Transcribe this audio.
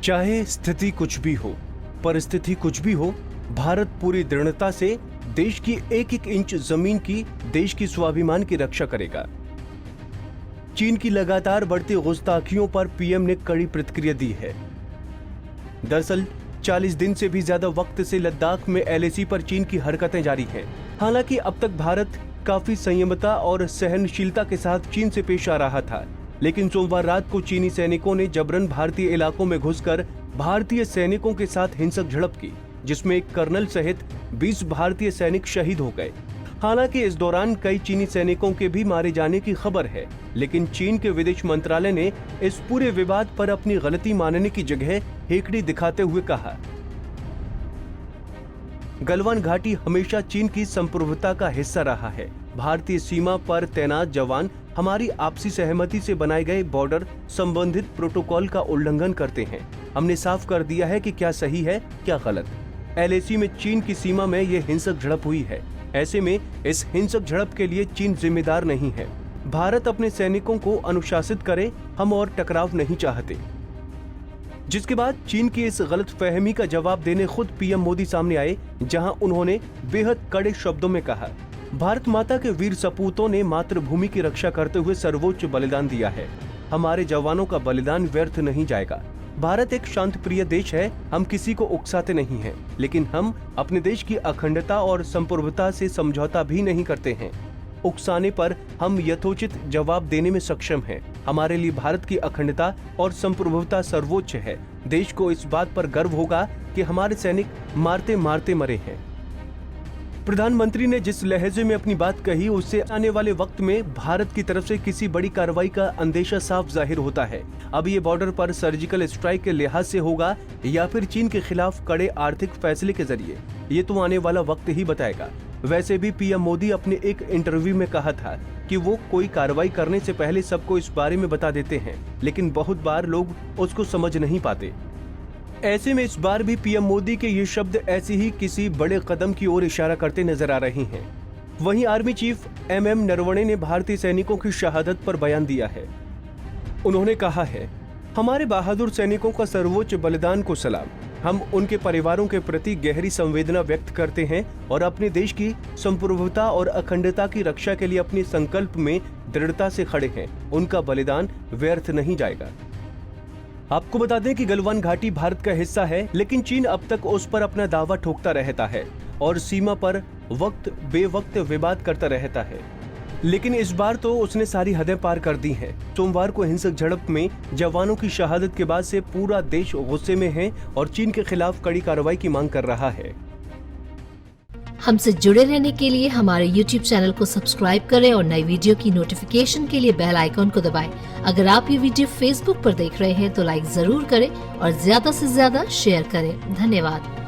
चाहे स्थिति कुछ भी हो, परिस्थिति कुछ भी हो, भारत पूरी दृढ़ता से देश की एक एक इंच जमीन की, देश की स्वाभिमान की रक्षा करेगा। चीन की लगातार बढ़ती गुस्ताखियों पर पीएम ने कड़ी प्रतिक्रिया दी है। दरअसल 40 दिन से भी ज्यादा वक्त से लद्दाख में एलएसी पर चीन की हरकतें जारी हैं। हालांकि अब तक भारत काफी संयमता और सहनशीलता के साथ चीन से पेश आ रहा था, लेकिन सोमवार रात को चीनी सैनिकों ने जबरन भारतीय इलाकों में घुसकर भारतीय सैनिकों के साथ हिंसक झड़प की, जिसमें एक कर्नल सहित 20 भारतीय सैनिक शहीद हो गए। हालांकि इस दौरान कई चीनी सैनिकों के भी मारे जाने की खबर है, लेकिन चीन के विदेश मंत्रालय ने इस पूरे विवाद पर अपनी गलती मानने की जगह हेकड़ी दिखाते हुए कहा, गलवान घाटी हमेशा चीन की संप्रभुता का हिस्सा रहा है। भारतीय सीमा पर तैनात जवान हमारी आपसी सहमति से बनाए गए बॉर्डर संबंधित प्रोटोकॉल का उल्लंघन करते हैं। हमने साफ कर दिया है कि क्या सही है क्या गलत। एलएसी में चीन की सीमा में ये हिंसक झड़प हुई है। ऐसे में इस हिंसक झड़प के लिए चीन जिम्मेदार नहीं है। भारत अपने सैनिकों को अनुशासित करे, हम और टकराव नहीं चाहते। जिसके बाद चीन की इस गलतफहमी का जवाब देने खुद पीएम मोदी सामने आए, जहां उन्होंने बेहद कड़े शब्दों में कहा, भारत माता के वीर सपूतों ने मातृभूमि की रक्षा करते हुए सर्वोच्च बलिदान दिया है। हमारे जवानों का बलिदान व्यर्थ नहीं जाएगा। भारत एक शांत प्रिय देश है, हम किसी को उकसाते नहीं हैं, लेकिन हम अपने देश की अखंडता और संप्रभुता से समझौता भी नहीं करते हैं। उकसाने पर हम यथोचित जवाब देने में सक्षम हैं। हमारे लिए भारत की अखंडता और संप्रभुता सर्वोच्च है। देश को इस बात पर गर्व होगा कि हमारे सैनिक मारते मारते मरे हैं। प्रधानमंत्री ने जिस लहजे में अपनी बात कही, उससे आने वाले वक्त में भारत की तरफ से किसी बड़ी कार्रवाई का अंदेशा साफ जाहिर होता है। अब ये बॉर्डर पर सर्जिकल स्ट्राइक के लिहाज से होगा या फिर चीन के खिलाफ कड़े आर्थिक फैसले के जरिए, ये तो आने वाला वक्त ही बताएगा। वैसे भी पीएम मोदी अपने एक इंटरव्यू में कहा था कि वो कोई कार्रवाई करने से पहले सबको इस बारे में बता देते हैं, लेकिन बहुत बार लोग उसको समझ नहीं पाते। ऐसे में इस बार भी पीएम मोदी के ये शब्द ऐसे ही किसी बड़े कदम की ओर इशारा करते नजर आ रहे हैं। वहीं आर्मी चीफ एमएम नरवणे ने भारतीय सैनिकों की शहादत पर बयान दिया है। उन्होंने कहा है, हमारे बहादुर सैनिकों का सर्वोच्च बलिदान को सलाम। हम उनके परिवारों के प्रति गहरी संवेदना व्यक्त करते हैं और अपने देश की संप्रभुता और अखंडता की रक्षा के लिए अपने संकल्प में दृढ़ता से खड़े हैं। उनका बलिदान व्यर्थ नहीं जाएगा। आपको बता दें कि गलवान घाटी भारत का हिस्सा है, लेकिन चीन अब तक उस पर अपना दावा ठोकता रहता है और सीमा पर वक्त बेवक्त विवाद करता रहता है। लेकिन इस बार तो उसने सारी हदें पार कर दी हैं। सोमवार को हिंसक झड़प में जवानों की शहादत के बाद से पूरा देश गुस्से में है और चीन के खिलाफ कड़ी कार्रवाई की मांग कर रहा है। हमसे जुड़े रहने के लिए हमारे YouTube चैनल को सब्सक्राइब करें और नई वीडियो की नोटिफिकेशन के लिए बेल आइकॉन को दबाएं। अगर आप ये वीडियो Facebook पर देख रहे हैं तो लाइक जरूर करें और ज्यादा से ज्यादा शेयर करें। धन्यवाद।